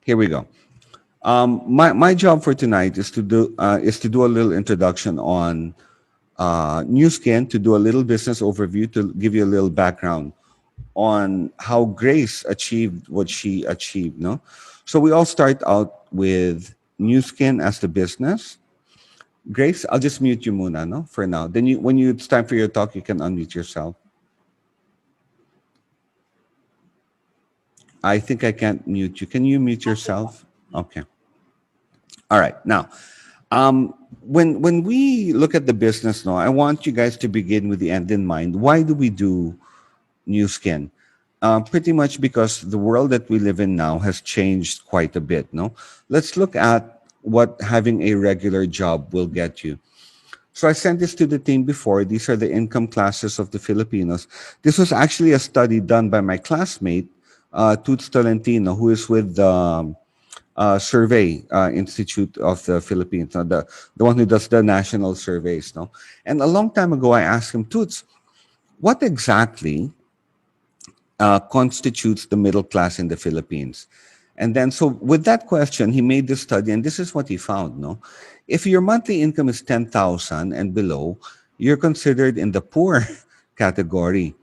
Here we go. My job for tonight is to do a little introduction on New Skin, to do a little business overview, to give you a little background on how Grace achieved what she achieved. No, so we all start out with New Skin as the business. Grace, I'll just mute you, Muna, no, for now. Then it's time for your talk, you can unmute yourself. I think I can't mute you. Can you mute yourself? Okay. All right. Now, when we look at the business now, I want you guys to begin with the end in mind. Why do we do New Skin? Pretty much because the world that we live in now has changed quite a bit. No, let's look at what having a regular job will get you. So I sent this to the team before. These are the income classes of the Filipinos. This was actually a study done by my classmate, Toots Tolentino, who is with the Survey Institute of the Philippines, the one who does the national surveys. No? And a long time ago, I asked him, Toots, what exactly constitutes the middle class in the Philippines? And then, so with that question, he made this study, and this is what he found. No, if your monthly income is 10,000 and below, you're considered in the poor category.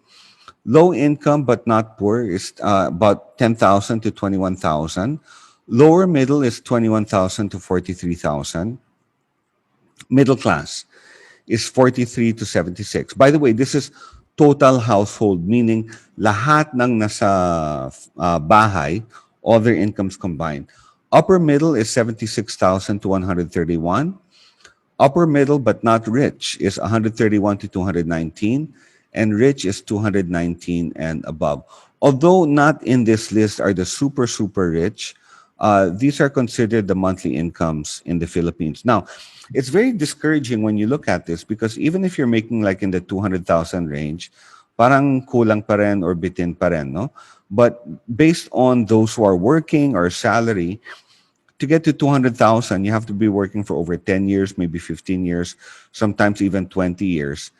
Low income but not poor is about 10,000 to 21,000. Lower middle is 21,000 to 43,000. Middle class is 43 to 76. By the way, this is total household, meaning lahat ng nasa bahay, all their incomes combined. Upper middle is 76,000 to 131. Upper middle but not rich is 131 to 219. And rich is 219 and above. Although not in this list are the super, super rich, these are considered the monthly incomes in the Philippines. Now, it's very discouraging when you look at this because even if you're making like in the 200,000 range, parang kulang pa rin or bitin pa rin, no? But based on those who are working or salary, to get to 200,000, you have to be working for over 10 years, maybe 15 years, sometimes even 20 years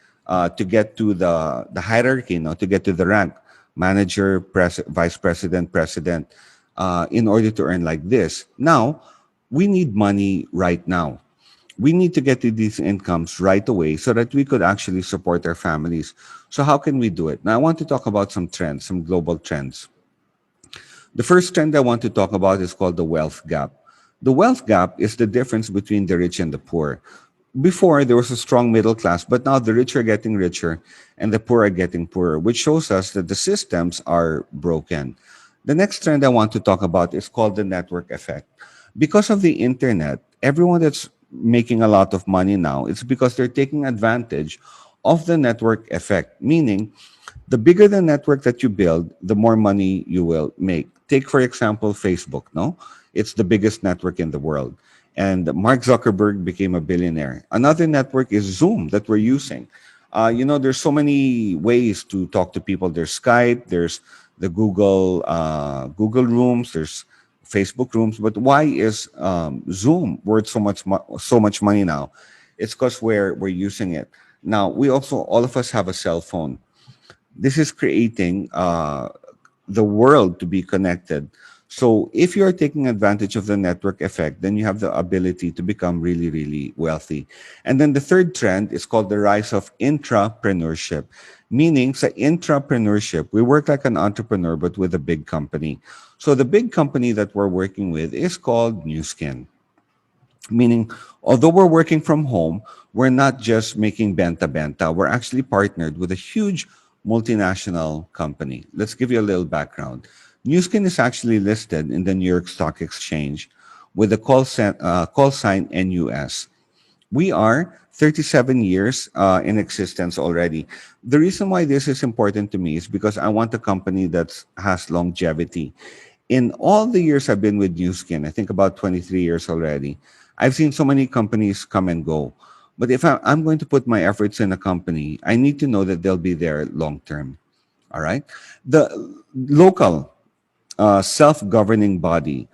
to get to the hierarchy, no? To get to the rank, manager, vice president, president, in order to earn like this. Now, we need money right now. We need to get to these incomes right away so that we could actually support our families. So how can we do it? Now, I want to talk about some trends, some global trends. The first trend I want to talk about is called the wealth gap. The wealth gap is the difference between the rich and the poor. Before, there was a strong middle class, but now the rich are getting richer and the poor are getting poorer, which shows us that the systems are broken. The next trend I want to talk about is called the network effect. Because of the internet, everyone that's making a lot of money now, it's because they're taking advantage of the network effect, meaning the bigger the network that you build, the more money you will make. Take, for example, Facebook, no? It's the biggest network in the world. And Mark Zuckerberg became a billionaire. Another network is Zoom that we're using. There's so many ways to talk to people. There's Skype, there's the Google Rooms, there's Facebook Rooms. But why is Zoom worth so much money now? It's because we're using it now. We also, all of us have a cell phone. This is creating the world to be connected. So if you're taking advantage of the network effect, then you have the ability to become really, really wealthy. And then the third trend is called the rise of intrapreneurship, meaning sa intrapreneurship, we work like an entrepreneur, but with a big company. So the big company that we're working with is called New Skin, meaning although we're working from home, we're not just making benta. We're actually partnered with a huge multinational company. Let's give you a little background. Newskin is actually listed in the New York Stock Exchange with the call sign NUS. We are 37 years in existence already. The reason why this is important to me is because I want a company that has longevity. In all the years I've been with Newskin, I think about 23 years already, I've seen so many companies come and go. But if I'm going to put my efforts in a company, I need to know that they'll be there long term. All right. The local self-governing body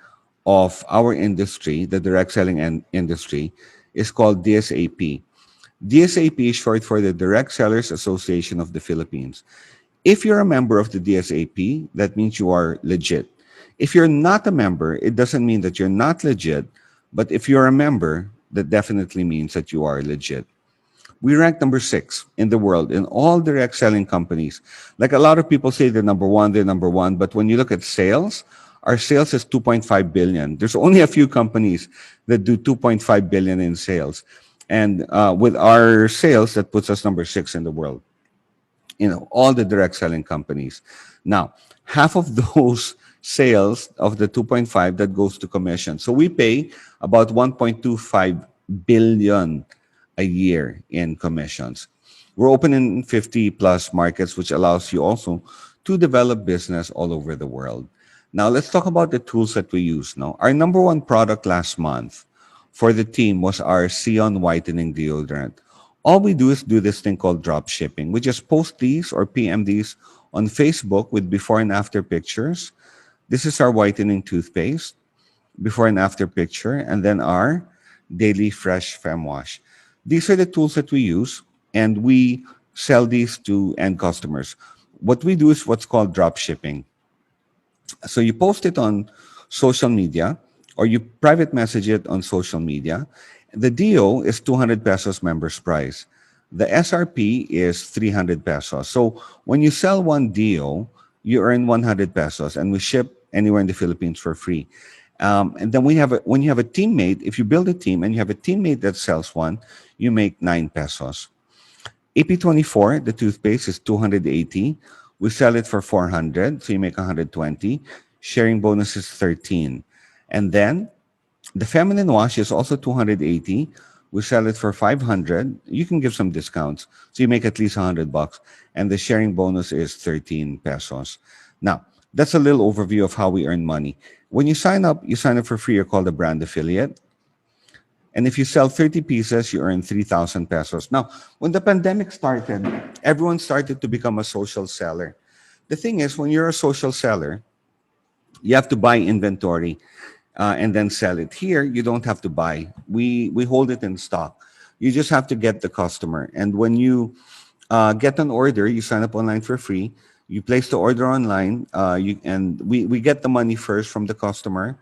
of our industry, the direct selling industry, is called DSAP. DSAP is short for the Direct Sellers Association of the Philippines. If you're a member of the DSAP, that means you are legit. If you're not a member, it doesn't mean that you're not legit, but if you're a member, that definitely means that you are legit. We rank number 6 in the world in all direct selling companies. Like a lot of people say they're number one, but when you look at sales, our sales is 2.5 billion. There's only a few companies that do 2.5 billion in sales. And with our sales, that puts us number 6 in the world, all the direct selling companies. Now, half of those sales of the 2.5 that goes to commission. So we pay about 1.25 billion a year in commissions. We're open in 50 plus markets, which allows you also to develop business all over the world. Now, let's talk about the tools that we use now. Our number one product last month for the team was our Sion whitening deodorant. All we do is do this thing called drop shipping. We just post these or PM these on Facebook with before and after pictures. This is our whitening toothpaste, before and after picture, and then our daily fresh fem wash. These are the tools that we use, and we sell these to end customers. What we do is what's called drop shipping. So you post it on social media or you private message it on social media. The DO is 200 pesos members price. The SRP is 300 pesos. So when you sell one DO, you earn 100 pesos and we ship anywhere in the Philippines for free. And then when you have a teammate, if you build a team and you have a teammate that sells one, you make 9 pesos. AP24, the toothpaste, is 280. We sell it for 400, so you make 120. Sharing bonus is 13. And then the feminine wash is also 280. We sell it for 500. You can give some discounts, so you make at least 100 bucks. And the sharing bonus is 13 pesos. Now, that's a little overview of how we earn money. When you sign up for free. You're called a brand affiliate. And if you sell 30 pieces, you earn 3,000 pesos. Now, when the pandemic started, everyone started to become a social seller. The thing is, when you're a social seller, you have to buy inventory and then sell it. Here, you don't have to buy. We hold it in stock. You just have to get the customer. And when you get an order, you sign up online for free. You place the order online, and we get the money first from the customer.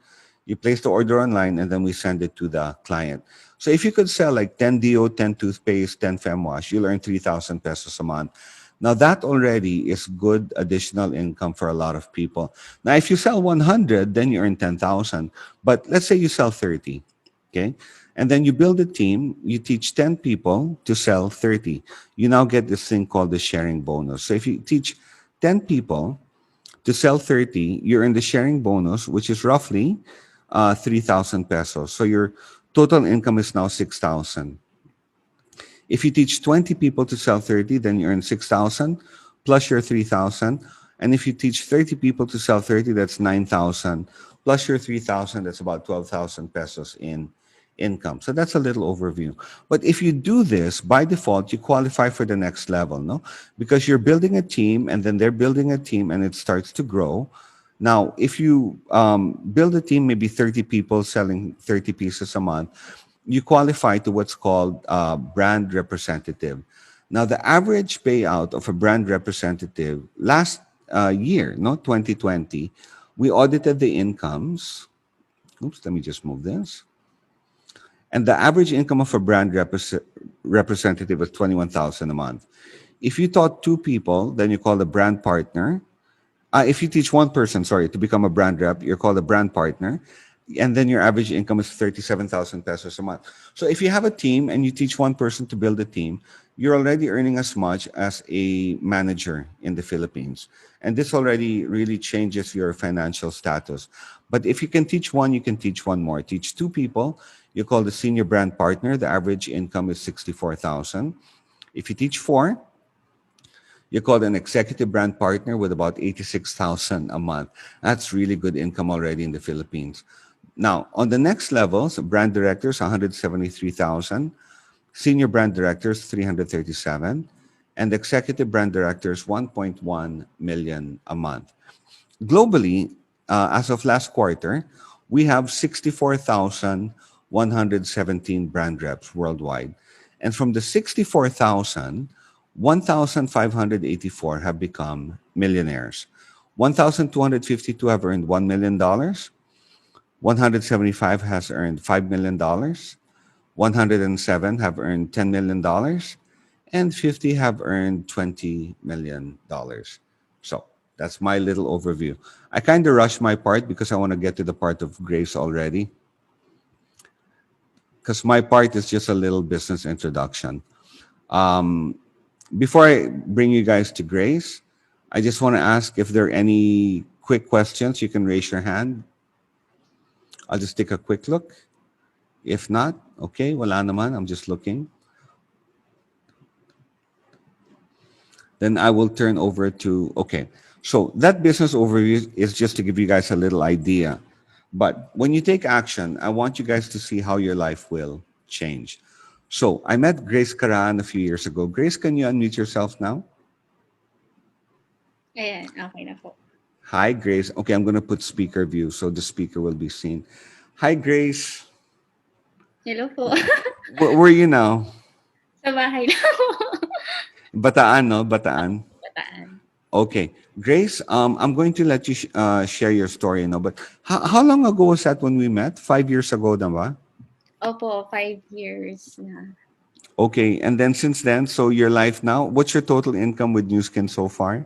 You place the order online, and then we send it to the client. So if you could sell like 10 DO, 10 toothpaste, 10 fem wash, you'll earn 3,000 pesos a month. Now that already is good additional income for a lot of people. Now, if you sell 100, then you earn 10,000. But let's say you sell 30, okay? And then you build a team, you teach 10 people to sell 30. You now get this thing called the sharing bonus. So if you teach 10 people to sell 30, you earn the sharing bonus, which is roughly 3,000 pesos. So your total income is now 6,000. If you teach 20 people to sell 30, then you earn 6,000 plus your 3,000. And if you teach 30 people to sell 30, that's 9,000 plus your 3,000, that's about 12,000 pesos in income. So that's a little overview. But if you do this, by default, you qualify for the next level, no? Because you're building a team and then they're building a team and it starts to grow. Now, if you build a team, maybe 30 people selling 30 pieces a month, you qualify to what's called brand representative. Now, the average payout of a brand representative last year, no, 2020, we audited the incomes. Oops, let me just move this. And the average income of a brand representative was 21,000 a month. If you taught 2 people, then you call a brand partner. If you teach 1 person, sorry, to become a brand rep, you're called a brand partner. And then your average income is 37,000 pesos a month. So if you have a team and you teach 1 person to build a team, you're already earning as much as a manager in the Philippines. And this already really changes your financial status. But if you can teach 1, you can teach 1 more. Teach 2 people, you call the senior brand partner. The average income is 64,000. If you teach 4, you call an executive brand partner with about 86,000 a month. That's really good income already in the Philippines. Now, on the next levels, brand directors, 173,000, senior brand directors, 337, and executive brand directors, 1.1 million a month. Globally, as of last quarter, we have 64,117 brand reps worldwide. And from the 64,000, 1,584 have become millionaires. 1,252 have earned $1 million. 175 has earned $5 million. 107 have earned $10 million, and 50 have earned $20 million. So that's my little overview. I kind of rushed my part because I want to get to the part of Grace already. Because my part is just a little business introduction. Um, Before I bring you guys to Grace, I just want to ask if there are any quick questions. You can raise your hand. I'll just take a quick look. If not, okay, wala naman. I'm just looking. Then I will turn over to, okay. So that business overview is just to give you guys a little idea. But when you take action, I want you guys to see how your life will change. So I met Grace Caraan a few years ago. Grace, can you unmute yourself now? Ayan, okay na po. Hi, Grace. Okay, I'm going to put speaker view so the speaker will be seen. Hi, Grace. Hello po. Where are you now? Sa bahay lang po. Bataan, no? Bataan. Bataan. Okay. Grace, I'm going to let you share your story, no? But how long ago was that when we met? 5 years ago, na ba? Opo, 5 years na. Okay. And then since then, so your life now, what's your total income with New Skin so far?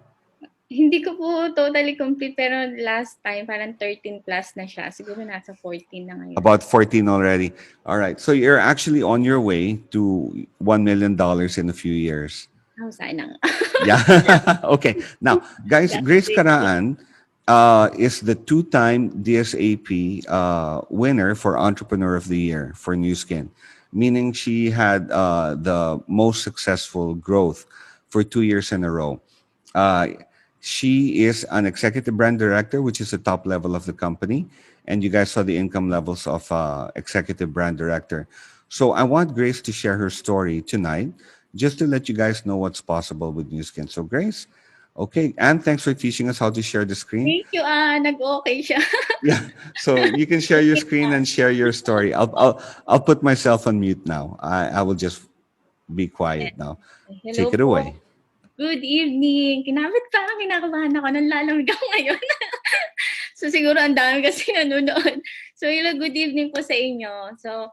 Hindi ko po totally complete, pero last time parang 13 plus na siya. Siguro nasa 14 na ngayon. About 14 already. All right. So you're actually on your way to $1 million in a few years. Oh, sana nga. Yeah. Okay. Now, guys, That's Grace it. Caraan is the two-time DSAP winner for Entrepreneur of the Year for New Skin, meaning she had the most successful growth for 2 years in a row. Uh, she is an executive brand director, which is the top level of the company. And you guys saw the income levels of executive brand director. So I want Grace to share her story tonight, just to let you guys know what's possible with New Skin. So Grace, okay, and thanks for teaching us how to share the screen. Thank you, nag-okay siya. Yeah, so you can share your screen and share your story. I'll put myself on mute now. I will just be quiet now. Take Hello it away. po. Good evening. Parang kinakabahan ako. Nanlalamig ako ngayon. So, siguro ang dami kasi nanonood. So, hello, good evening po sa inyo. So,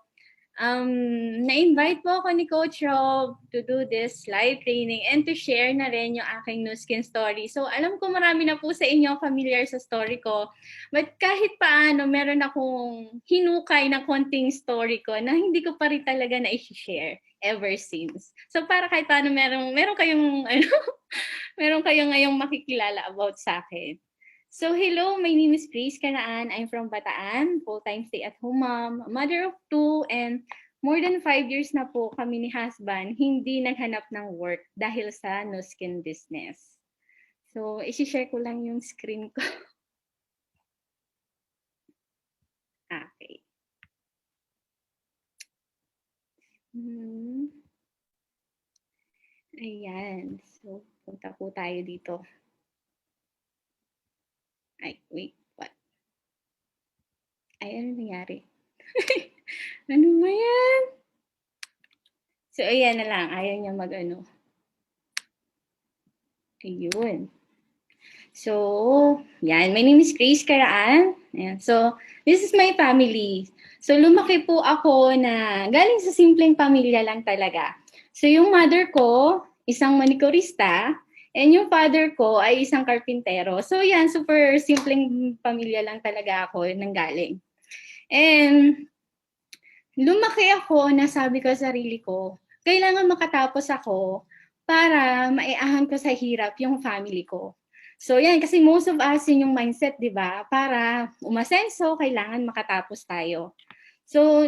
na-invite po ako ni Coach Rob to do this live training and to share na rin yung aking new skin story. So, alam ko marami na po sa inyo familiar sa story ko. But kahit paano, meron akong hinukay na konting story ko na hindi ko pa rin talaga na i-share ever since. So, para kahit paano meron kayong, meron kayong ngayong makikilala about sa akin. So, hello, my name is Grace Caraan. I'm from Bataan, full-time stay-at-home mom, mother of 2, and more than 5 years na po kami ni husband hindi naghanap ng work dahil sa no skin business. So, isi-share ko lang yung screen ko. Okay. Ayan. So, punta po tayo dito. Ay, wait. What? Ay, ano nangyari? Ano ba yan? So, ayan na lang. Ayaw niya mag-ano. Ayun. So, yan. My name is Grace Caraan. Ayan. So, this is my family. So, lumaki po ako na galing sa simpleng pamilya lang talaga. So, yung mother ko, isang manikurista, and yung father ko ay isang karpintero. So, yan. Super simpleng pamilya lang talaga ako nang galing. And, lumaki ako na sabi ko sa sarili ko, kailangan makatapos ako para maiahan ko sa hirap yung family ko. So yan, kasi most of us yun yung mindset, di ba? Para umasenso, kailangan makatapos tayo. So,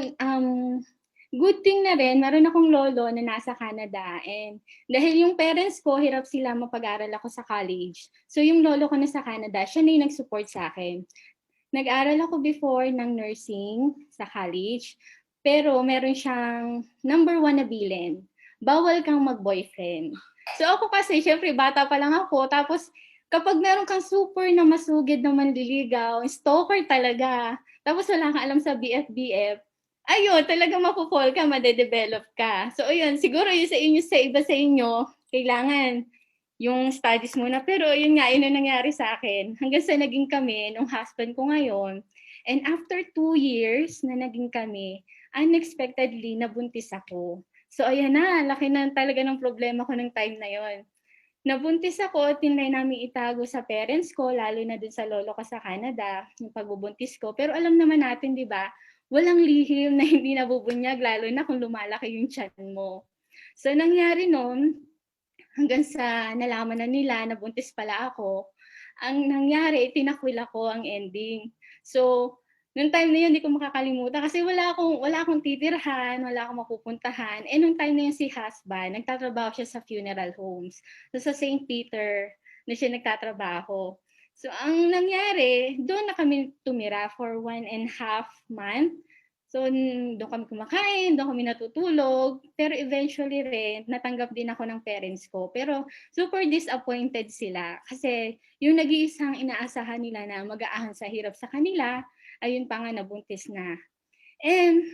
good thing na rin, meron akong lolo na nasa Canada. And dahil yung parents ko, hirap sila mapag-aral ako sa college. So yung lolo ko na sa Canada, siya na yung nag-support sa akin. Nag-aral ako before ng nursing sa college. Pero meron siyang number 1 na bilin. Bawal kang mag-boyfriend. So ako kasi, syempre, bata pa lang ako. Tapos, kapag meron kang super na masugid na manliligaw, stalker talaga. Tapos wala kang alam sa BF-BF, ayun, talaga mapupol ka, madedevelop ka. So, ayun, siguro yun sa inyo, sa iba sa inyo, kailangan yung studies muna. Pero yun nga, yun ang nangyari sa akin. Hanggang sa naging kami, nung husband ko ngayon. And after 2 years na naging kami, unexpectedly, nabuntis ako. So ayan na, laki na talaga ng problema ko ng time na yon. Nabuntis ako, tinry namin itago sa parents ko, lalo na dun sa lolo ko sa Canada, yung pagbubuntis ko. Pero alam naman natin, di ba, walang lihim na hindi nabubunyag, lalo na kung lumalaki yung tiyan mo. So nangyari noon, hanggang sa nalaman na nila na buntis pala ako, ang nangyari, tinakwil ako ang ending. So, nung time na yun, hindi ko makakalimutan kasi wala akong titirhan, wala akong mapupuntahan. Eh, nung time na yun si husband, nagtatrabaho siya sa funeral homes. So, sa St. Peter na siya nagtatrabaho. So, ang nangyari, doon na kami tumira for 1.5 months. So, doon kami kumakain, doon kami natutulog. Pero eventually rin, natanggap din ako ng parents ko. Pero super disappointed sila. Kasi yung nag-iisang inaasahan nila na mag-aahan sa hirap sa kanila, ayun pa nga nabuntis na. And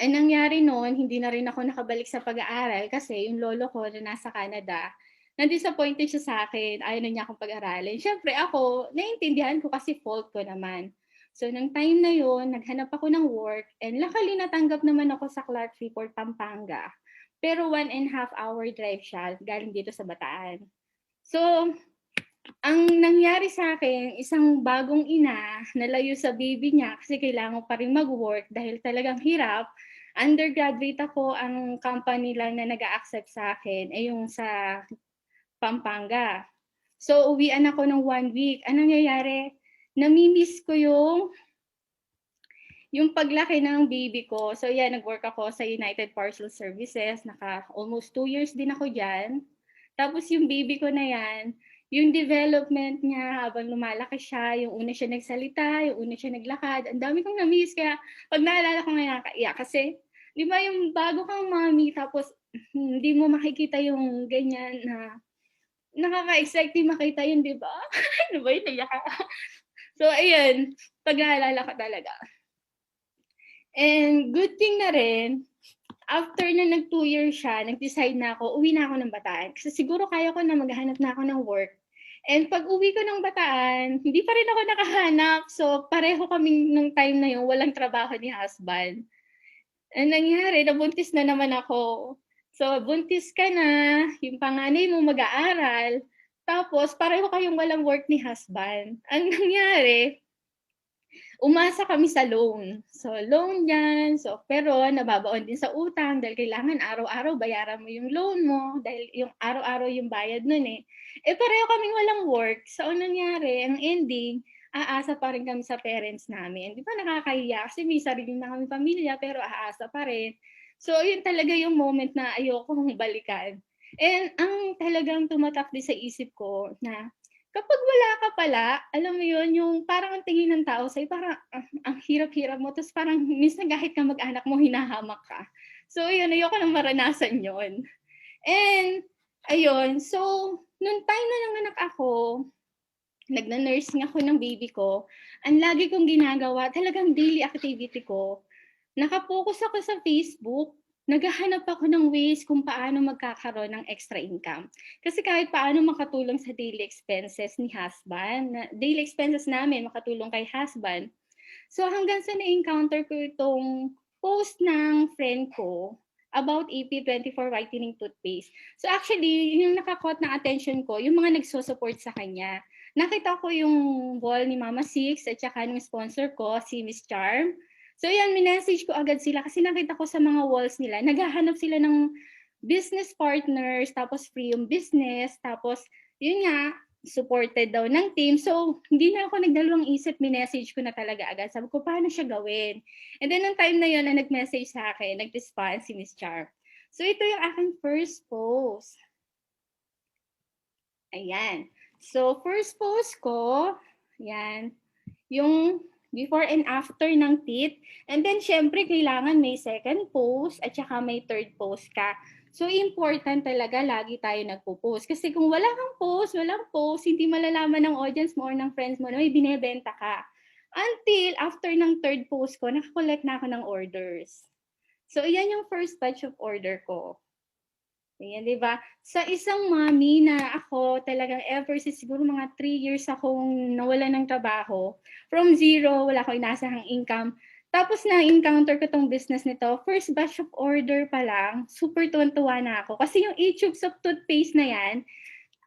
ang nangyari noon, hindi na rin ako nakabalik sa pag-aaral kasi yung lolo ko na nasa Canada, na-disappointed siya sa akin, ayaw na niya akong pag-aralin. Siyempre ako, naiintindihan ko kasi fault ko naman. So, nung time na yun, naghanap ako ng work and luckily natanggap naman ako sa Clark Freeport, Pampanga. Pero 1.5 hour drive siya galing dito sa Bataan. So, ang nangyari sa akin, isang bagong ina, nalayo sa baby niya kasi kailangan pa rin mag-work dahil talagang hirap. Undergraduate ako, ang company lang na nag-a-accept sa akin ay yung sa Pampanga. So, uwian ako ng 1 week. Anong nangyayari? Namimiss ko yung paglaki ng baby ko. So, yeah, nag-work ako sa United Parcel Services. Almost 2 years din ako dyan. Tapos yung baby ko na yan, yung development niya habang lumalaki siya, yung una siya nagsalita, yung una siya naglakad, ang dami kong na-miss. Kaya pag naalala ko ngayon, nakaiyak. Kasi, di ba yung bago kang mommy, tapos hindi mo makikita yung ganyan na nakaka-exciting makita yun, di ba? Ano ba yun? Naiyak. So, ayun, pag naalala ko talaga. And good thing na rin, after na nag 2 years siya, nag-decide na ako, uwi na ako ng Bataan. Kasi siguro kaya ko na maghanap na ako ng work. And pag uwi ko ng Bataan, hindi pa rin ako nakahanap. So, pareho kaming nung time na yun, walang trabaho ni husband. And nangyari, nabuntis na naman ako. So, buntis ka na, yung panganay mo mag-aaral, tapos pareho kayong walang work ni husband. Ang nangyari, umasa kami sa loan. So, loan yan. So, pero nababaon din sa utang dahil kailangan araw-araw bayaran mo yung loan mo dahil yung araw-araw yung bayad nun eh. Eh, pareho kaming walang work. So, ang nangyari, ang ending, aasa pa rin kami sa parents namin. Di ba nakakahiya? Kasi may sarili na kami pamilya, pero aasa pa rin. So, yun talaga yung moment na ayokong balikan. And ang talagang tumatak din sa isip ko na kapag wala ka pala, alam mo yun, yung parang ang tingin ng tao sa'yo, parang ang hirap-hirap mo, tapos parang minsan kahit ka mag-anak mo, hinahamak ka. So, yun, ayoko nang maranasan yun. And, ayun, so, nung time na nanganak ako, nagna-nursing ako ng baby ko, ang lagi kong ginagawa, talagang daily activity ko, nakapokus ako sa Facebook, naghahanap ako ng ways kung paano magkakaroon ng extra income. Kasi kahit paano makatulong sa daily expenses ni husband, daily expenses namin makatulong kay husband. So hanggang sa na-encounter ko itong post ng friend ko about EP24 whitening toothpaste. So actually, yung nakakot ng attention ko, yung mga nagsusupport sa kanya. Nakita ko yung wall ni Mama Six at saka ng sponsor ko, si Miss Charm. So yan, minessage ko agad sila kasi nakita ko sa mga walls nila, naghahanap sila ng business partners, tapos free yung business, tapos yun nga, supported daw ng team. So, hindi na ako nagdalawang isip, minessage ko na talaga agad. Sabi ko, paano siya gawin? And then, nung time na yun na nag-message sa akin, nag-respond si Miss Char. So, ito yung aking first post. Ayan. So, first post ko, yan, yung before and after ng teeth. And then, syempre, kailangan may second post at saka may third post ka. So, important talaga lagi tayo nagpo-post. Kasi kung walang post, hindi malalaman ng audience mo or ng friends mo na may binebenta ka. Until after ng third post ko, nakakollect na ako ng orders. So, yan yung first batch of order ko. Ayan, di ba? Sa isang mommy na ako talagang ever since siguro mga 3 years akong nawala ng trabaho. From zero, wala akong inasahang income. Tapos na-encounter ko tong business nito, first batch of order pa lang, super tuwan-tuwa na ako. Kasi yung 8 tubes of toothpaste na yan,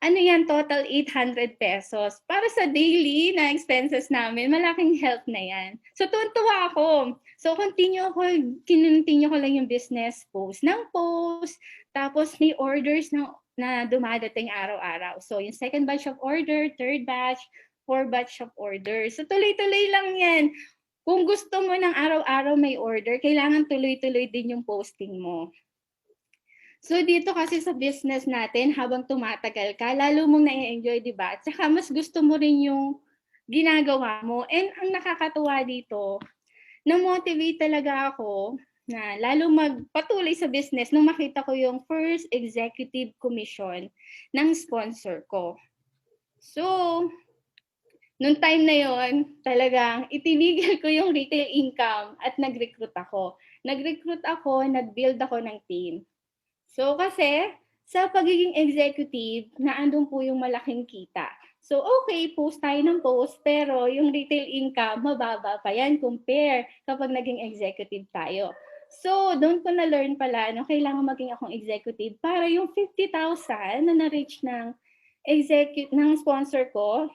ano yan, total 800 pesos. Para sa daily na expenses namin, malaking help na yan. So, tuwan-tuwa ako. So, continue ko lang yung business, post ng post, tapos may orders na dumadating araw-araw. So, yung second batch of order, third batch, fourth batch of order. So, tuloy-tuloy lang yan. Kung gusto mo ng araw-araw may order, kailangan tuloy-tuloy din yung posting mo. So dito kasi sa business natin, habang tumatagal ka, lalo mong na-enjoy, di ba? At saka mas gusto mo rin yung ginagawa mo. And ang nakakatuwa dito, na-motivate talaga ako na lalo magpatuloy sa business nung makita ko yung first executive commission ng sponsor ko. So, nung time na yon, talagang itinigil ko yung retail income at nag-recruit ako. Nag-build ako ng team. So kasi sa pagiging executive, naandun po yung malaking kita. So okay, post tayo ng post, pero yung retail income, mababa pa yan compare kapag naging executive tayo. So doon ko na-learn pala, no, kailangan maging akong executive para yung 50,000 na na-reach ng sponsor ko,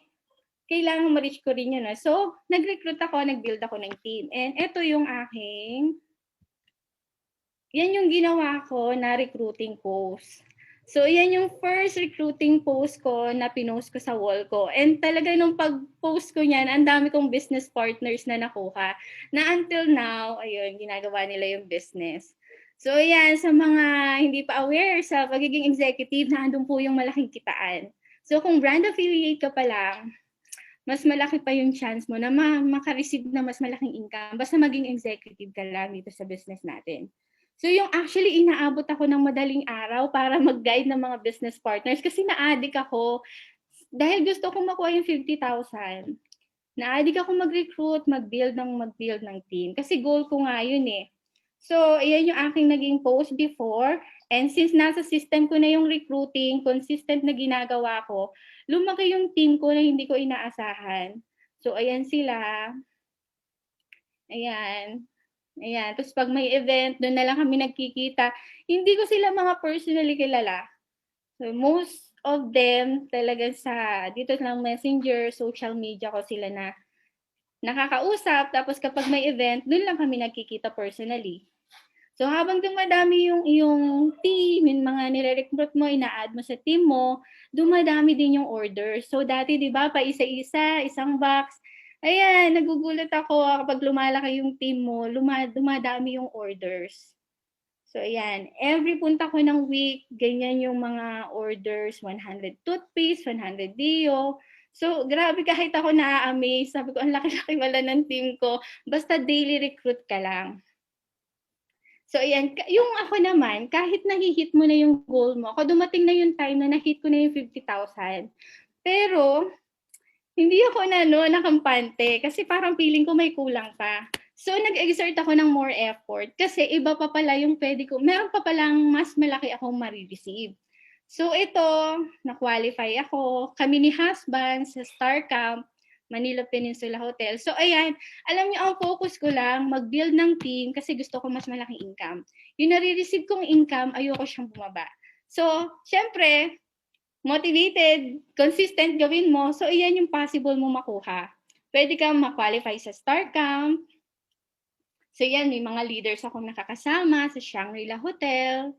kailangan ma-reach ko rin yun. No? So nag-recruit ako, nag-build ako ng team. And ito yung yan yung ginawa ko na recruiting post. So, yan yung first recruiting post ko na pinost ko sa wall ko. And talaga nung pag-post ko niyan, ang dami kong business partners na nakuha. Na until now, ayun, ginagawa nila yung business. So, yan, sa mga hindi pa aware sa pagiging executive, naandun po yung malaking kitaan. So, kung brand affiliate ka pa lang, mas malaki pa yung chance mo na makareceive na mas malaking income basta maging executive ka lang dito sa business natin. So yung actually inaabot ako ng madaling araw para mag-guide ng mga business partners kasi na-addict ako dahil gusto kong makuha yung 50,000. Na-addict ako mag-recruit, mag-build ng team kasi goal ko nga yun eh. So, ayan yung aking naging post before. And since nasa system ko na yung recruiting, consistent na ginagawa ko, lumaki yung team ko na hindi ko inaasahan. So, ayan sila. Ayan. Ayan. Tapos pag may event, doon na lang kami nagkikita. Hindi ko sila mga personally kilala. So, most of them talaga dito lang messenger, social media ko sila na nakakausap. Tapos kapag may event, doon lang kami nagkikita personally. So habang dumadami yung iyong team, yung mga nire-recruit mo, ina-add mo sa team mo, dumadami din yung orders. So dati 'di ba, pa isa-isa, isang box. Ayan, nagugulat ako kapag lumalaki yung team mo, dumadami yung orders. So ayan, every punta ko ng week, ganyan yung mga orders, 100 toothpaste, 100 deo. So grabe, kahit ako na-amaze, sabi ko ang laki-laki wala ng team ko, basta daily recruit ka lang. So, ayan. Yung ako naman, kahit nahi-hit mo na yung goal mo, ako dumating na yung time na na-hit ko na yung 50,000. Pero, hindi ako nakampante kasi parang feeling ko may kulang pa. So, nag-exert ako ng more effort kasi iba pa pala yung pwede ko. Meron pa palang mas malaki akong ma-receive. So, ito, na-qualify ako. Kami ni husband sa Star Camp, Manila Peninsula Hotel. So, ayan, alam niyo, ang focus ko lang, mag-build ng team kasi gusto ko mas malaking income. Yung nare-receive kong income, ayoko siyang bumaba. So, syempre, motivated, consistent gawin mo. So, iyan yung possible mo makuha. Pwede kang ma-qualify sa Star Camp. So, yan, may mga leaders akong nakakasama sa Shangri-La Hotel.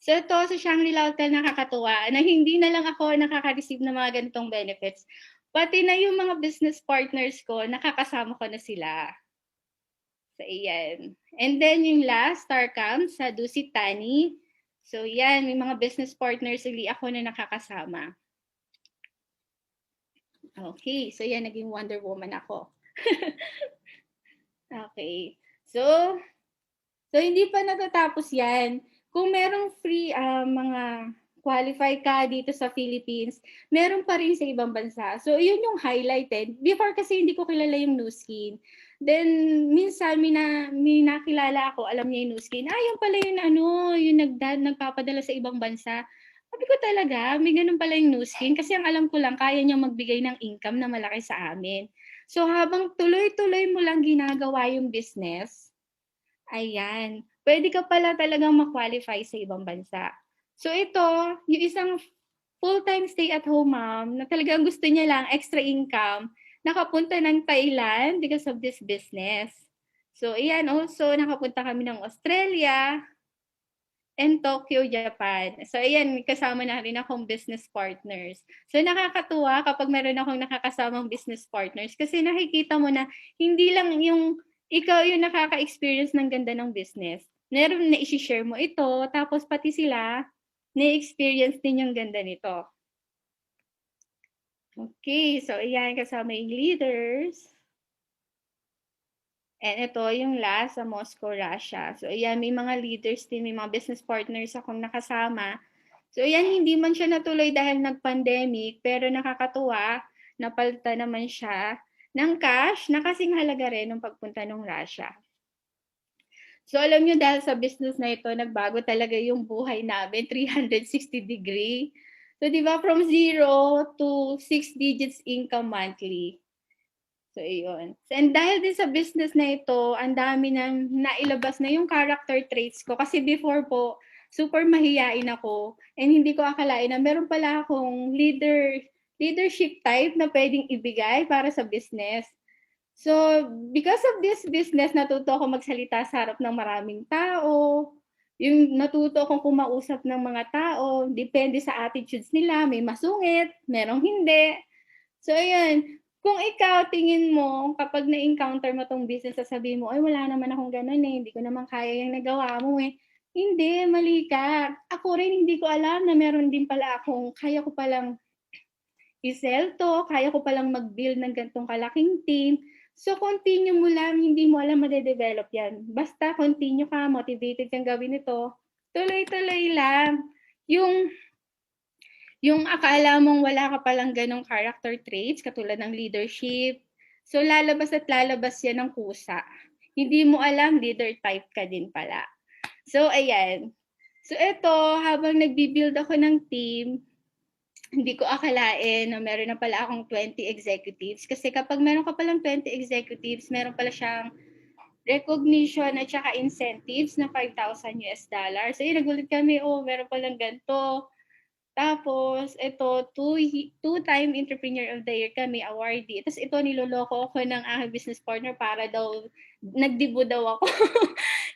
So, ito sa Shangri-La Hotel nakakatuwa na hindi na lang ako nakaka-receive ng mga ganitong benefits. Pati na yung mga business partners ko, nakakasama ko na sila. So, iyan. And then, yung last, Starcam sa Dusit Tani. So, yan, may mga business partners uli ako na nakakasama. Okay, so yan, naging Wonder Woman ako. Okay. So hindi pa natatapos yan. Kung merong free mga qualify ka dito sa Philippines, meron pa rin sa ibang bansa. So, yun yung highlighted. Before kasi hindi ko kilala yung Nu Skin. Then, minsan, may nakilala ako, alam niya yung Nu Skin. Yan pala yung yung nagpapadala sa ibang bansa. Sabi ko talaga, may ganun pala yung Nu Skin. Kasi ang alam ko lang, kaya niya magbigay ng income na malaki sa amin. So, habang tuloy-tuloy mo lang ginagawa yung business, ayan, pwede ka pala talagang ma-qualify sa ibang bansa. So ito, yung isang full-time stay-at-home mom na talagang gusto niya lang extra income, nakapunta ng Thailand because of this business. So ayan, also nakapunta kami ng Australia and Tokyo, Japan. So ayan, kasama na rin akong business partners. So nakakatuwa kapag meron akong nakakasamang business partners kasi nakikita mo na hindi lang yung ikaw yung nakaka-experience ng ganda ng business. Meron na i-share mo ito, tapos pati sila na-experience din yung ganda nito. Okay, so ayan, kasama yung leaders. And ito yung last sa Moscow, Russia. So ayan, may mga leaders din, may mga business partners akong nakasama. So ayan, hindi man siya natuloy dahil nag-pandemic, pero nakakatuwa, napalitan naman siya ng cash na kasing halaga rin ng pagpunta ng Russia. So alam nyo, dahil sa business na ito, nagbago talaga yung buhay namin, 360 degree. So di ba, from 0 to 6 digits income monthly. So, iyon. And dahil din sa business na ito, ang dami nang nailabas na yung character traits ko. Kasi before po, super mahiyain ako. And hindi ko akalain na meron pala akong leadership type na pwedeng ibigay para sa business. So, because of this business, natuto ako magsalita sa harap ng maraming tao. Yung natuto akong kumausap ng mga tao. Depende sa attitudes nila. May masungit, merong hindi. So, ayan. Kung ikaw, tingin mo, kapag na-encounter mo tong business, sasabihin mo, ay, wala naman akong ganun eh. Hindi ko naman kaya yung nagawa mo eh. Hindi, mali ka. Ako rin, hindi ko alam na meron din pala akong, kaya ko palang i-sell to, kaya ko palang mag-build ng ganitong kalaking team. So, continue mo lang, hindi mo alam ma-develop yan. Basta continue ka, motivated kang gawin ito, tuloy-tuloy lang. Yung akala mong wala ka palang ganong character traits, katulad ng leadership, so lalabas at lalabas yan ng kusa. Hindi mo alam, leader type ka din pala. So, ayan. So, ito, habang nagbi-build ako ng team, hindi ko akalain na meron na pala akong 20 executives. Kasi kapag meron ka palang 20 executives, meron pala siyang recognition at saka incentives na $5,000. So, yun, nagulat kami, meron palang ganito. Tapos, ito, two-time Entrepreneur of the Year kami, awardee. Tapos ito, niloloko ako ng aking business partner para daw, nagdibo daw ako.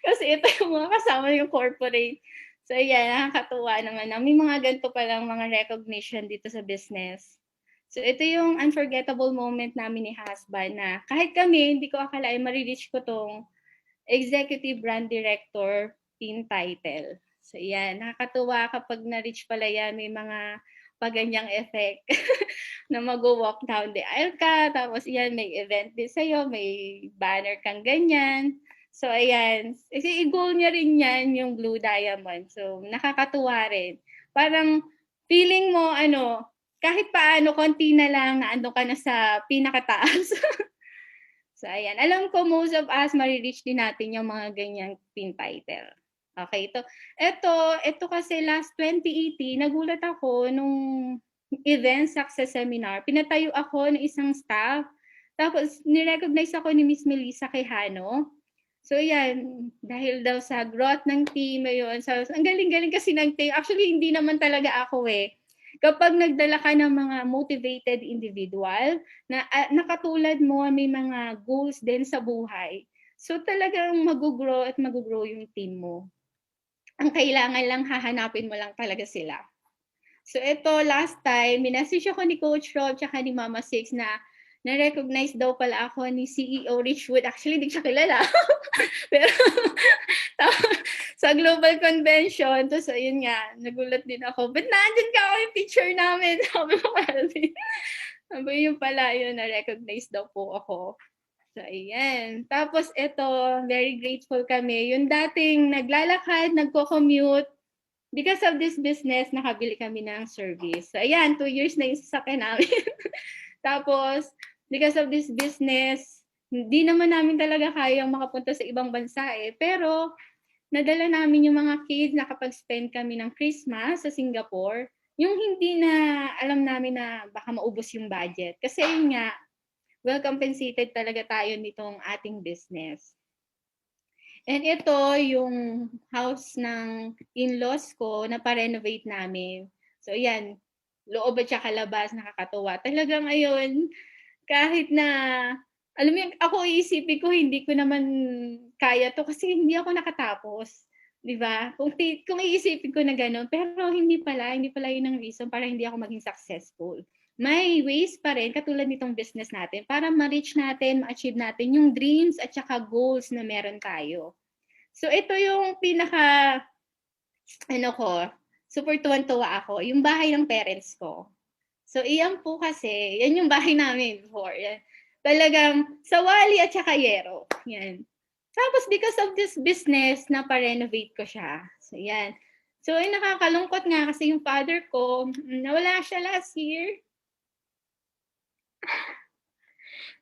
Kasi ito yung mga kasama yung corporate. So, yan, nakakatuwa naman. May mga ganito palang mga recognition dito sa business. So, ito yung unforgettable moment namin ni husband na kahit kami, hindi ko akalain marireach ko tong Executive Brand Director team title. So, yan. Nakakatuwa kapag na-reach pala yan. May mga paganyang effect na mag-walk down the aisle ka. Tapos, yan, may event din sa'yo. May banner kang ganyan. So, ayan. Kasi goal niya rin yan, yung Blue Diamond. So, nakakatuwa rin. Parang, feeling mo, kahit paano, konti na lang na ando ka na sa pinakataas. So, ayan. Alam ko, most of us, marireach din natin yung mga ganyang pin title. Okay, ito kasi last 2018, nagulat ako nung event success seminar. Pinatayo ako ng isang staff. Tapos, nirecognize ako ni Miss Melissa Quijano. So, yan. Dahil daw sa growth ng team, yun. So, ang galing-galing kasi ng team. Actually, hindi naman talaga ako eh. Kapag nagdala ka ng mga motivated individual na nakatulad mo, may mga goals din sa buhay. So talagang mag-grow at mag-grow yung team mo. Ang kailangan lang, hahanapin mo lang talaga sila. So ito, last time, minessage ako ni Coach Rob tsaka ni Mama Six na na-recognize daw pala ako ni CEO Richwood. Actually, hindi siya kilala. Pero sa global convention, tapos ayun nga, nagulat din ako. But nandyan ka ako yung picture namin. Sabi ko kasi, sabi yung pala yun, na-recognize daw po ako. So, ayan. Tapos ito, very grateful kami. Yung dating naglalakad, nagko-commute, because of this business, nakabili kami ng service. So, ayan, 2 years na yung sasakyan namin. Tapos, because of this business, hindi naman namin talaga kayang makapunta sa ibang bansa eh. Pero, nadala namin yung mga kids, nakapag-spend kami ng Christmas sa Singapore. Yung hindi na alam namin na baka maubos yung budget. Kasi yun nga, well compensated talaga tayo nitong ating business. And ito yung house ng in-laws ko na pa-renovate namin. So yan, loob at saka labas, nakakatuwa. Talagang ayun, kahit na, alam mo ako iisipin ko, hindi ko naman kaya to kasi hindi ako nakatapos. Di ba? Kung iisipin ko na gano'n, pero hindi pala yun ang reason para hindi ako maging successful. May ways pa rin, katulad nitong business natin, para ma-reach natin, ma-achieve natin yung dreams at saka goals na meron tayo. So, ito yung super tuwan-tuwa ako, yung bahay ng parents ko. So, iyan po kasi, yan yung bahay namin before. Yan. Talagang sawali at saka yero. Yan. Tapos, because of this business, napa-renovate ko siya. So, yan. So, nakakalungkot nga kasi yung father ko, nawala siya last year.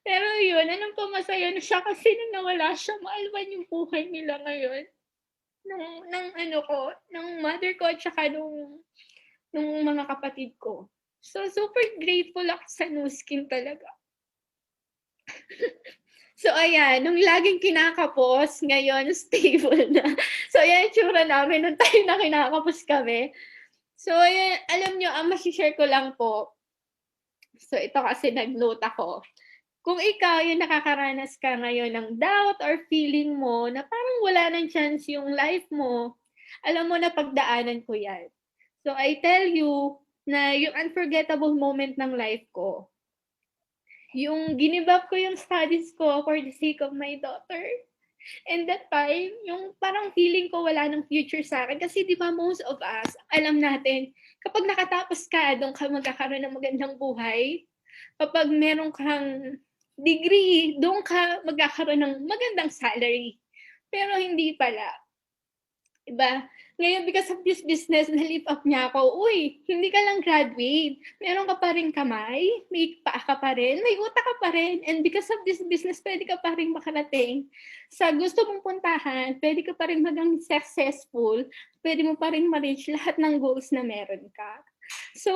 Pero yun, anong pumasaya na siya kasi nung nawala siya, maalwan yung buhay nila ngayon. Ng mother ko at saka nung mga kapatid ko. So, super grateful ako sa No Skin talaga. So, ayan, nung laging kinakapos, ngayon, stable na. So, ayan, tsura namin nung time na kinakapos kami. So, ayan, alam nyo, masishare ko lang po. So, ito kasi nag-note ako. Kung ikaw yung nakakaranas ka ngayon ng doubt or feeling mo na parang wala nang chance yung life mo, alam mo na pagdaanan ko yan. So I tell you na yung unforgettable moment ng life ko, yung give up ko yung studies ko for the sake of my daughter. And that time, yung parang feeling ko wala nang future sa akin. Kasi di ba most of us, alam natin, kapag nakatapos ka, doon ka magkakaroon ng magandang buhay. Kapag meron kang degree, doon ka magkakaroon ng magandang salary. Pero hindi pala. Diba? Ngayon, because of this business, na-lift up niya ako, uy, hindi ka lang graduate. Meron ka pa rin kamay, may paa ka pa rin, may utak ka pa rin. And because of this business, pwede ka pa rin makarating sa gusto mong puntahan, pwede ka pa rin maging successful, pwede mo pa rin ma-reach lahat ng goals na meron ka. So,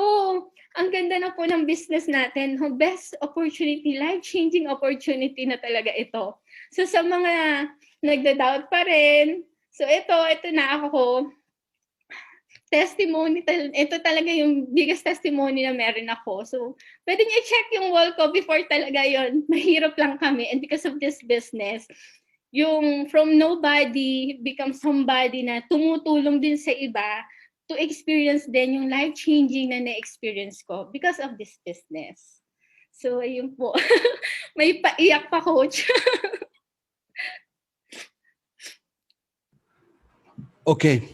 ang ganda na po ng business natin. Best opportunity, life-changing opportunity na talaga ito. So, sa mga nagda-doubt pa rin, so ito na ako. Testimony, ito talaga yung biggest testimony na meron ako. So, pwede niyo i-check yung wall ko before talaga yon. Mahirap lang kami. And because of this business, yung from nobody become somebody na tumutulong din sa iba, to experience din yung life-changing na na-experience ko because of this business. So, ayun po. May paiyak pa, coach. Okay.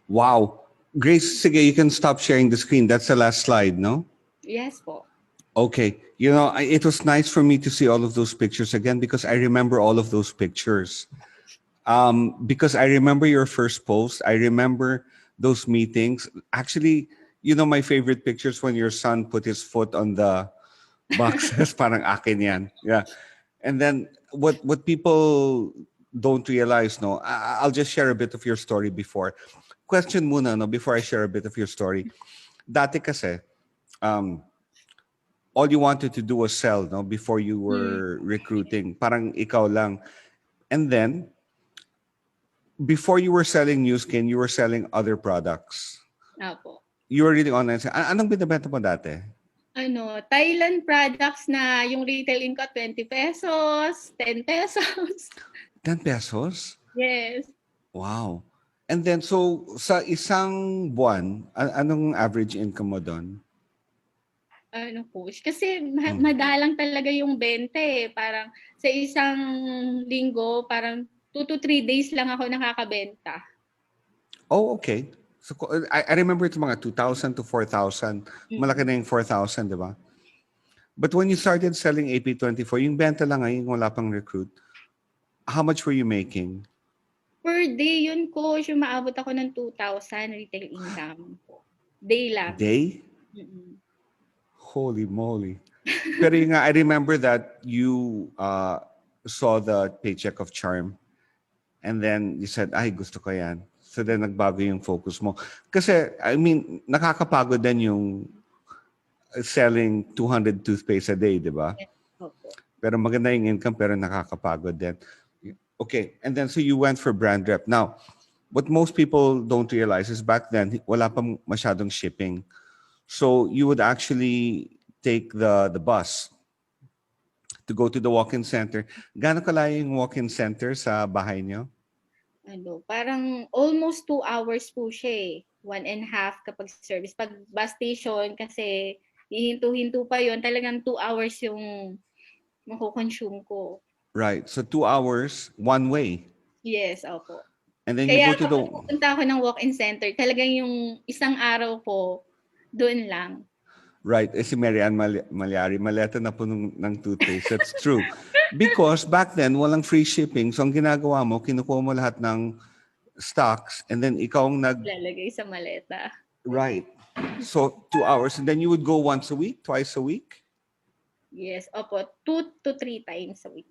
Wow. Grace, sige, you can stop sharing the screen. That's the last slide, no? Yes po. Okay. You know, it was nice for me to see all of those pictures again because I remember all of those pictures. Because I remember your first post. I remember those meetings. Actually, you know, my favorite pictures when your son put his foot on the boxes, parang akin yan. Yeah. And then what people don't realize, no, I'll just share a bit of your story before. Question muna, no, before I share a bit of your story. Dati kasi, all you wanted to do was sell, no, before you were recruiting. Parang ikaw lang. And then, before you were selling New Skin, you were selling other products. Opo. You were really online. Anong binibenta mo dati? Thailand products na yung retailing ko 20 pesos, 10 pesos. 10 pesos? Yes. Wow. And then, so sa isang buwan, anong average income mo doon? Coach, kasi madalang talaga yung benta eh. Parang sa isang linggo, parang 2 to 3 days lang ako nakakabenta. Oh, okay. So I remember ito mga 2,000 to 4,000. Malaki na yung 4,000, di ba? But when you started selling AP24, yung benta lang ngayon, wala pang recruit, how much were you making? Per day yun, coach, umaabot ako ng 2,000 retail income. Day lang. Day? Mm. Holy moly. Pero yun nga, I remember that you saw the paycheck of charm and then you said, ay, gusto ko yan. So then nagbago yung focus mo. Kasi, I mean, nakakapagod din yung selling 200 toothpaste a day, di ba? Yes, opo. Pero maganda yung income pero nakakapagod din. Okay, and then so you went for brand rep. Now, what most people don't realize is back then, wala pa masyadong shipping. So you would actually take the bus to go to the walk-in center. Gaano kalayo yung walk-in center sa bahay niyo? Ano, parang almost 2 hours po siya eh. 1.5 kapag service. Pag bus station, kasi hihinto-hinto pa yon, talagang 2 hours yung makukonsume ko. Right. So 2 hours, one way. Yes, opo. And then you Kaya go to the... kapag pupunta ako ng walk-in center, talagang yung isang araw ko, doon lang. Right. Eh si Marianne Malyari, maleta na po ng toothpaste. That's true. Because back then, walang free shipping. So ang ginagawa mo, kinukuha mo lahat ng stocks and then ikaw ang Lalagay sa maleta. Right. So 2 hours and then you would go once a week, twice a week? Yes, opo. 2 to 3 times a week.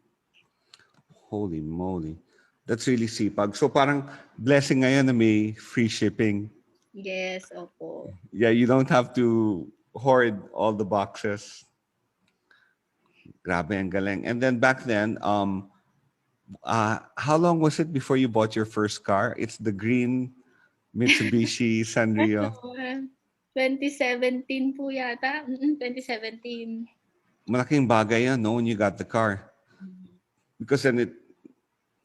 Holy moly. That's really sipag. So parang blessing ngayon na may free shipping. Yes, opo. Yeah, you don't have to hoard all the boxes. Grabe, ang galing. And then back then, how long was it before you bought your first car? It's the green Mitsubishi Sanrio. 2017 po yata. 2017. Malaking bagay yan, no, when you got the car. Because then it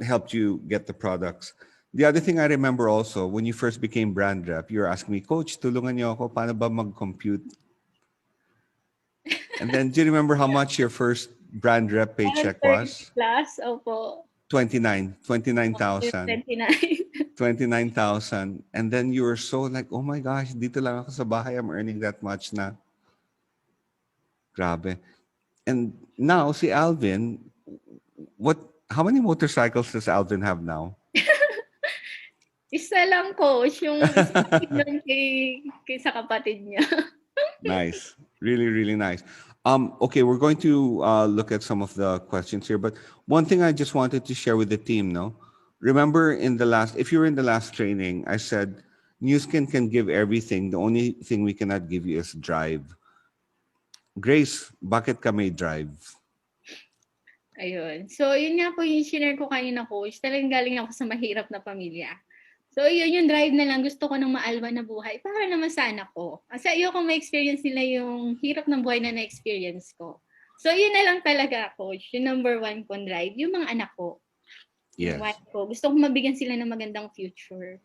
helped you get the products. The other thing I remember also, when you first became brand rep, you were asking me, Coach, tulungan niyo ako, paano ba mag-compute? And then, do you remember how much your first brand rep paycheck was? Plus, opo. 29,000. 29. 29,000. And then you were so like, oh my gosh, dito lang ako sa bahay, I'm earning that much na. Grabe. And now, si Alvin, how many motorcycles does Alvin have now? Isa lang, coach. Yung isa lang kay sa kapatid niya. Nice. Really, really nice. Okay, we're going to look at some of the questions here, but one thing I just wanted to share with the team, no? Remember if you were in the last training, I said, Newskin can give everything. The only thing we cannot give you is drive. Grace, bakit ka may drive? Ayun. So, yun nga po yung share ko kanina, coach. Talagang galing ako sa mahirap na pamilya. So, yun yung drive na lang. Gusto ko ng maalwan na buhay para naman sa anak ko. Kasi ayoko ma-experience nila yung hirap ng buhay na na-experience ko. So, yun na lang talaga, coach. Yung number one kong drive, yung mga anak ko. Yes. Yung wife ko. Gusto ko mabigyan sila ng magandang future.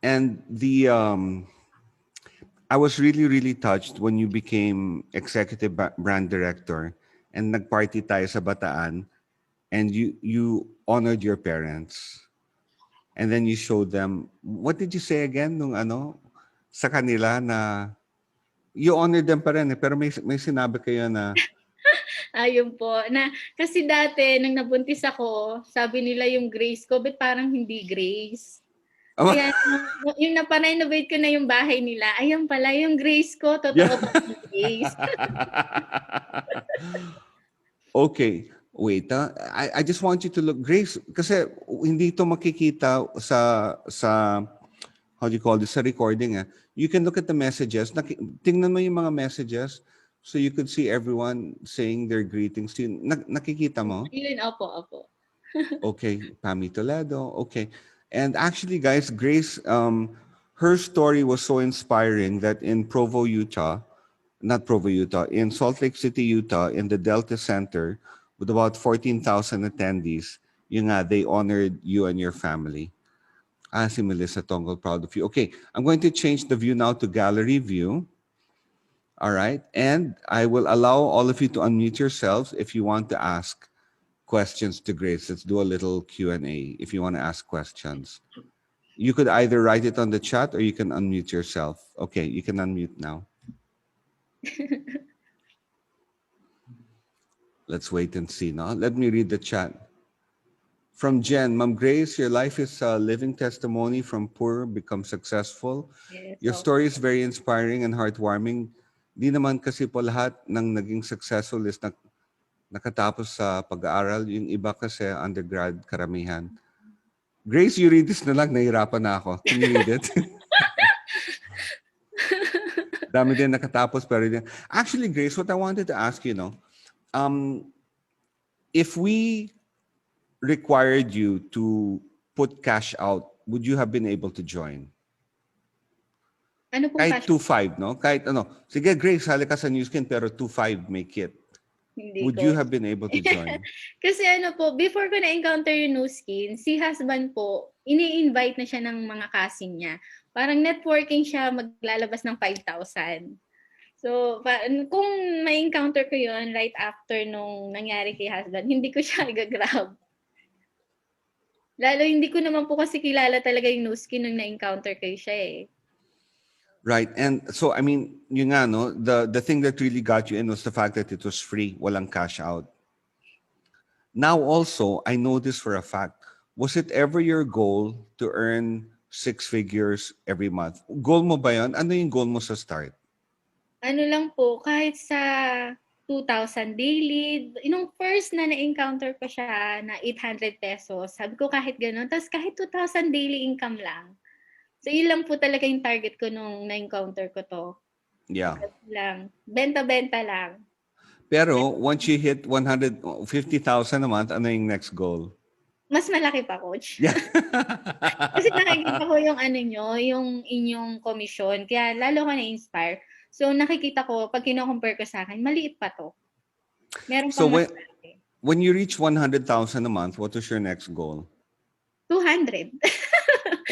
And I was really, really touched when you became executive brand director and nagparty tayo sa Bataan and you honored your parents. And then you showed them, what did you say again nung sa kanila na you honored them pa rin pero may sinabi kayo na Ayun po. Kasi dati, nung nabuntis ako, sabi nila yung Grace ko, but parang hindi Grace. Kaya yung naparenovate ko na yung bahay nila, ayun pala, yung Grace ko, totoo pa yung Grace. Okay. Wait, I just want you to look, Grace, kasi hindi ito makikita sa how do you call this, sa recording. You can look at the messages. Tingnan mo yung mga messages so you could see everyone saying their greetings to you. Nakikita mo? Yun, opo. Okay, Pami Toledo. Okay. And actually, guys, Grace, her story was so inspiring that in in Salt Lake City, Utah, in the Delta Center, with about 14,000 attendees, they honored you and your family. Si Melissa Tongol, proud of you. Okay, I'm going to change the view now to gallery view. All right, and I will allow all of you to unmute yourselves if you want to ask questions to Grace. Let's do a little Q&A if you want to ask questions. You could either write it on the chat or you can unmute yourself. Okay, you can unmute now. Let's wait and see now. Let me read the chat. From Jen, Ma'am Grace, your life is a living testimony from poor become successful. Yes, Your so, story is very inspiring and heartwarming. Di naman kasi po lahat ng naging successful is nakatapos sa pag-aaral. Yung iba kasi undergrad, karamihan. Grace, you read this na lang. Nahirapan na ako. Can you read it? Dami din nakatapos pero din. Actually, Grace, what I wanted to ask you, um, if we required you to put cash out, would you have been able to join? ano pong Kahit cash? 2.5, no? Kahit ano. Sige, Grace, hali ka sa New Skin, pero 2.5 make it. Hindi Would you ko. have been able to join? Kasi ano po, before ko na-encounter yung new skin, si husband po, ini-invite na siya ng mga cousin niya. Parang networking siya, maglalabas ng 5,000. So, kung ma-encounter ko yun right after nung nangyari kay husband, hindi ko siya i-grab. Lalo hindi ko naman po kasi kilala talaga yung new skin nung na-encounter ko siya eh. Right. And so, I mean, yun nga, no? The thing that really got you in was the fact that it was free, walang cash out. Now also, I know this for a fact. Was it ever your goal to earn 6 figures every month? Goal mo ba yun? Ano yung goal mo sa start? Ano lang po, kahit sa 2,000 daily, nung first na na-encounter ko siya na 800 pesos, sabi ko kahit gano'n, tapos kahit 2,000 daily income lang. So, yun lang po talaga yung target ko nung na-encounter ko to. Yeah. Lang. Benta-benta lang. Pero once you hit 150,000 a month, ano yung next goal? Mas malaki pa, coach. Yeah. Kasi nakikita ko yung ano nyo, yung inyong commission. Kaya lalo ka na-inspire. So, nakikita ko, pag kino-compare ko sa akin, maliit pa to. Meron So pang mas malaki. when you reach 100,000 a month, what is your next goal? 200.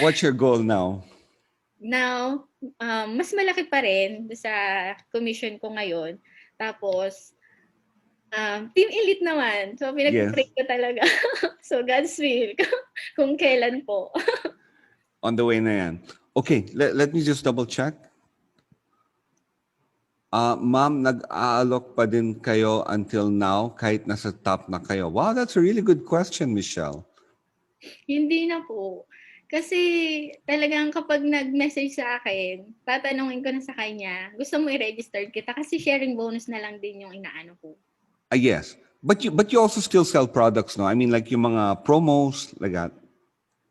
What's your goal now? Now, mas malaki pa rin sa commission ko ngayon. Tapos, team elite naman. So, pinag-pray ko talaga. So, God's will. Kung kailan po. On the way na yan. Okay, let me just double check. Ma'am, nag-aalok pa din kayo until now kahit nasa top na kayo? Wow, that's a really good question, Michelle. Hindi na po. Kasi talagang kapag nag-message sa akin, tatanungin ko na sa kanya, gusto mo i-register kita kasi sharing bonus na lang din yung inaano ko. Yes. But you also still sell products, no? I mean, like yung mga promos, like that.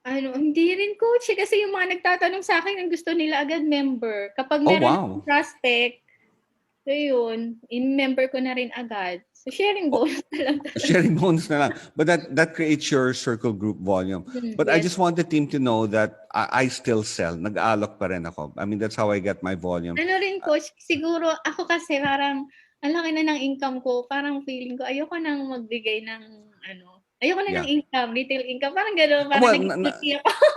Hindi rin coach kasi yung mga nagtatanong sa akin, ang gusto nila agad member. Kapag meron akong prospect, so yun, in-member ko na rin agad. So sharing bonus na lang talaga. Sharing bonus na lang. But that creates your circle group volume. But yes. I just want the team to know that I still sell. Nag-aalok pa rin ako. I mean, that's how I get my volume. Ano rin coach, siguro ako kasi parang ang laki na ng income ko. Parang feeling ko, ayoko nang magbigay ng ayoko na ng income, retail income. Parang gano'n, parang nag-guilty ako.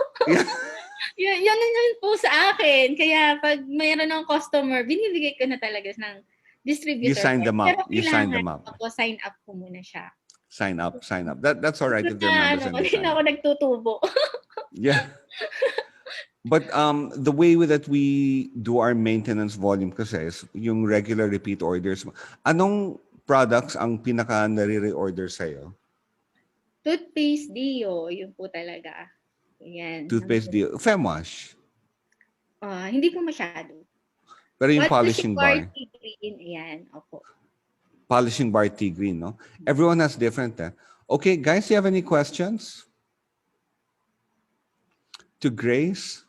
Yun po sa akin. Kaya pag mayroon ng customer, binibigay ko na talaga ng distributor. You sign them up. Pero you sign them up. Ako, sign up ko muna siya. Sign up. That's all right if they're members and they sign up. Ako nagtutubo. Yeah. But the way that we do our maintenance volume kasi is yung regular repeat orders. Anong products ang pinaka nare-reorder sa'yo? Toothpaste Dio, yun po talaga. Yan. Toothpaste Dio. Femwash? Hindi po masyado. Pero yung polishing bar? Green, yan. Opo. Polishing bar tea green, no? Everyone has different. Okay, guys, do you have any questions? To Grace?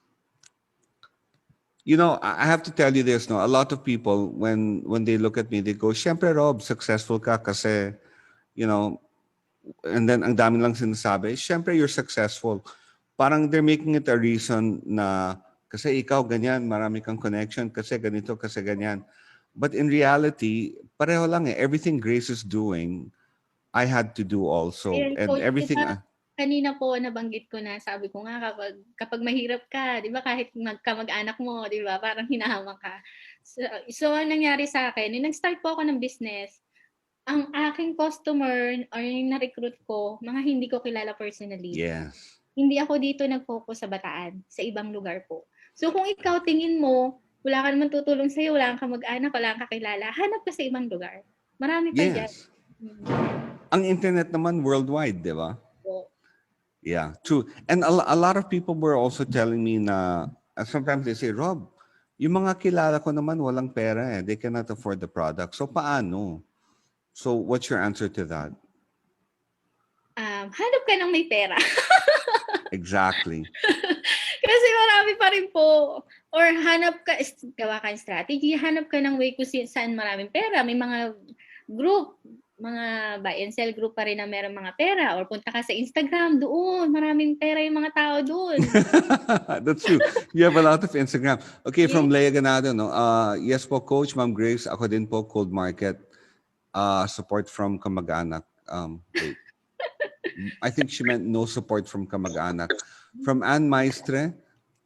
You know, I have to tell you this, no? A lot of people, when they look at me, they go, "Siyempre, Rob, successful ka kasi, you know," and then ang dami lang sinasabi, "Siyempre, you're successful." Parang they're making it a reason na, kasi ikaw ganyan, marami kang connection, kasi ganito, kasi ganyan. But in reality, pareho lang eh. Everything Grace is doing, I had to do also. And everything... Kanina po nabanggit ko na, sabi ko nga kapag mahirap ka, 'di ba, kahit magkamag-anak mo, 'di ba, parang hinahamon ka. So ang nangyari sa akin, nung nag-start po ako ng business, ang aking customer or yung na-recruit ko, mga hindi ko kilala personally. Yes. Hindi ako dito nag-focus sa Bataan, sa ibang lugar po. So kung ikaw tingin mo, wala ka naman tutulong sa'yo, wala kang kamag-anak, wala kang kakilala, hanap ka sa ibang lugar. Marami pa dyan. Ang internet naman worldwide, di ba? Yeah, true. And a lot of people were also telling me na, sometimes they say, Rob, yung mga kilala ko naman walang pera eh. They cannot afford the product. So paano? So what's your answer to that? Hanap ka ng may pera. Exactly. Kasi marami pa rin po. Or gawa ka ng strategy, hanap ka ng way kung saan maraming pera. May mga group, mga buy and sell group pa rin na meron mga pera. Or punta ka sa Instagram, doon, maraming pera yung mga tao doon. That's true. You have a lot of Instagram. Okay, from Yes. Leia Ganado, no? Yes po, Coach, Ma'am Grace. Ako din po, Cold Market. Support from kamag-anak. Wait. I think she meant no support from kamag-anak. From Anne Maestre,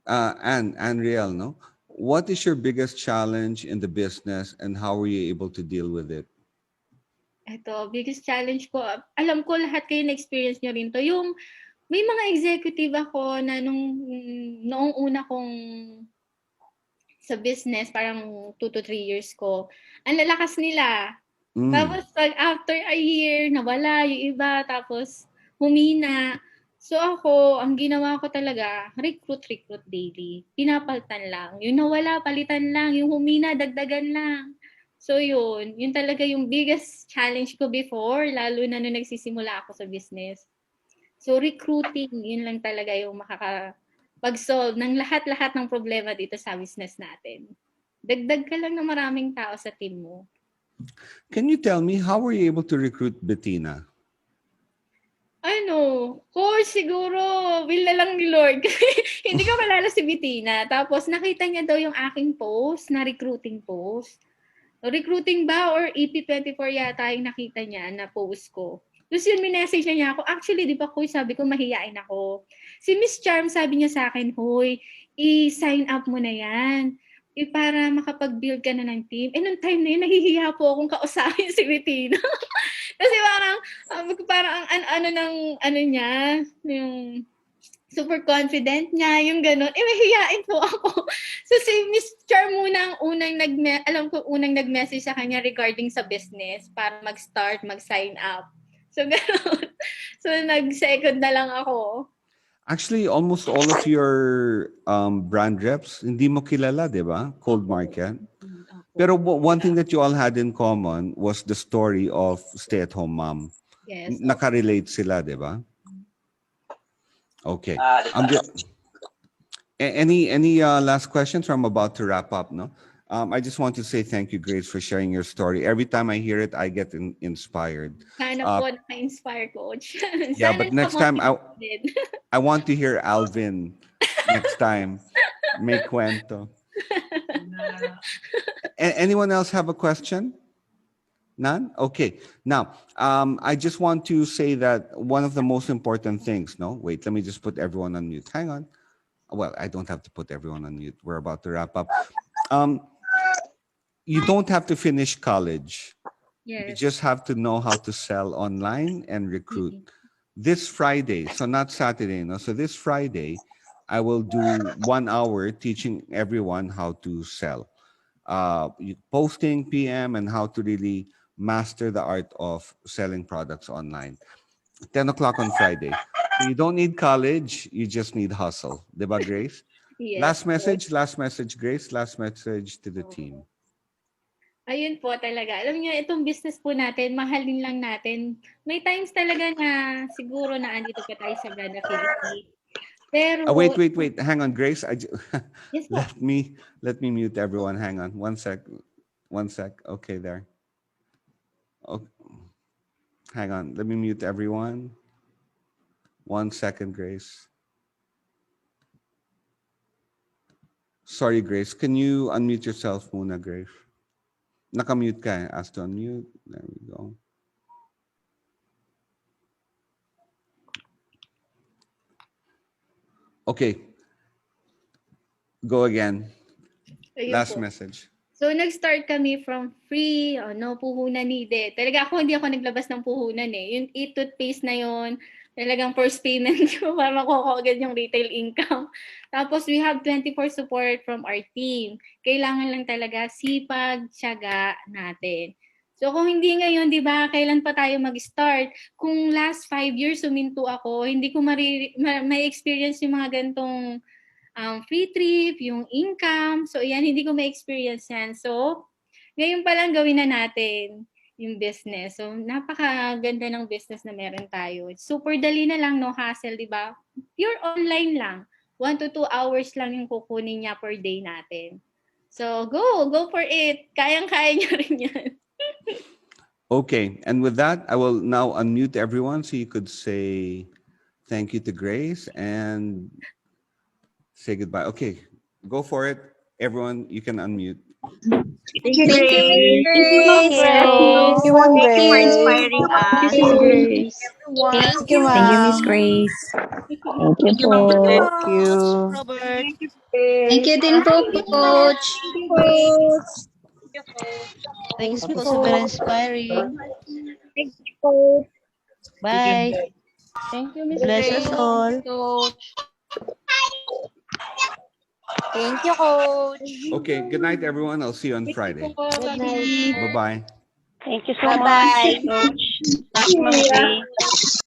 Anne Riel, no? What is your biggest challenge in the business and how were you able to deal with it? Ito, biggest challenge ko, alam ko lahat kayo na-experience nyo rin to. Yung may mga executive ako na noong una kong sa business, parang 2 to 3 years ko, ang lalakas nila. Mm. Tapos pag after a year, nawala yung iba, tapos humina. So ako, ang ginawa ko talaga, recruit daily. Pinapalitan lang. Yung nawala, palitan lang. Yung humina, dagdagan lang. So yun talaga yung biggest challenge ko before, lalo na nung nagsisimula ako sa business. So recruiting, yun lang talaga yung pag-solve ng lahat-lahat ng problema dito sa business natin. Dagdag ka lang ng maraming tao sa team mo. Can you tell me how were you able to recruit Bettina? Course siguro, will na lang ni Lord. Hindi ko kilala si Bettina. Tapos nakita niya daw yung aking post, na recruiting post. Recruiting ba or EP24 yata yung nakita niya na post ko. Tapos yun, minessage niya ako. Actually, di ba, Coach, sabi ko, mahihain ako. Si Miss Charm, sabi niya sa akin, hoy, i-sign up mo na yan. Para makapag-build ka na ng team. Nung time na yun, nahihiya po akong kausapin si Bettina. Kasi parang ano niya, yung super confident niya, yung gano'n. Mahihiyain po ako. So si Miss Char muna ang unang nag-message sa kanya regarding sa business para mag-start, mag-sign up. So gano'n. So nag-second na lang ako. Actually, almost all of your brand reps, hindi mo kilala, di ba? Cold Market. Pero one thing that you all had in common was the story of stay-at-home mom. Yes. Nakarelate sila, di ba? Okay. Any last questions? Or I'm about to wrap up, no? I just want to say thank you, Grace, for sharing your story. Every time I hear it, I get inspired. Sana po na-inspire, Coach. Yeah, Sana but next time na-motivated. I want to hear Alvin next time. May kwento. Anyone else have a question? None? Okay. Now, I just want to say that one of the most important things, no? Wait, let me just put everyone on mute. Hang on. Well, I don't have to put everyone on mute. We're about to wrap up. You don't have to finish college. Yes. You just have to know how to sell online and recruit. This Friday, so not Saturday, no? So this Friday, I will do 1 hour teaching everyone how to sell. Posting PM and how to really master the art of selling products online. 10 o'clock on Friday. So you don't need college, you just need hustle. Diba, Grace? Yes. Last message, Grace. Last message to the team. Ayun po talaga. Alam niyo, itong business po natin, mahalin lang natin. May times talaga na siguro na andito pa tayo sa Branda Philippines. Pero wait. Hang on, Grace. yes po. let me mute everyone. Hang on. One sec. Okay, there. Okay. Hang on. Let me mute everyone. 1 second, Grace. Sorry, Grace. Can you unmute yourself muna, Grace? Nakamute ka eh. Ask to unmute. There we go. Okay. Go again. Ayun Last po. message. So, nag-start kami from free, no puhunan needed. Talaga hindi ako naglabas ng puhunan eh. Yung e-toothpaste na yon, talagang first payment ko para makuha agad yung retail income. Tapos, we have 24 support from our team. Kailangan lang talaga sipag, tiyaga natin. So kung hindi ngayon, di ba, kailan pa tayo mag-start? Kung last 5 years suminto ako, hindi ko may experience yung mga gantong free trip, yung income. So yan, hindi ko ma-experience yan. So ngayon pa lang gawin na natin yung business. So napakaganda ng business na meron tayo. Super dali na lang, no hassle, di ba? Pure online lang. 1 to 2 hours lang yung kukunin niya per day natin. So go for it. Kayang-kaya niyo rin yan. Okay, and with that, I will now unmute everyone so you could say thank you to Grace and say goodbye. Okay, go for it. Everyone, you can unmute. Thank you, Thank you, Miss Grace. Grace. Thank you, Thank Thank you for you. inspiring This us. is Grace. Everyone. Thank you, Thank you, ma'am. Miss Grace. Thank you Thank you, po. Ma'am Thank you. Coach, Robert. Thank you din po, Coach. Thanks Thank you po po. sa very inspiring. Thank you, Coach. Bye. Thank you, Miss Bless Grace. us all. Coach. Thank you, Coach. Okay, good night, everyone. I'll see you on Friday. Good night. Bye-bye. Thank you so much, Coach. Thank you, Ma'am Grace.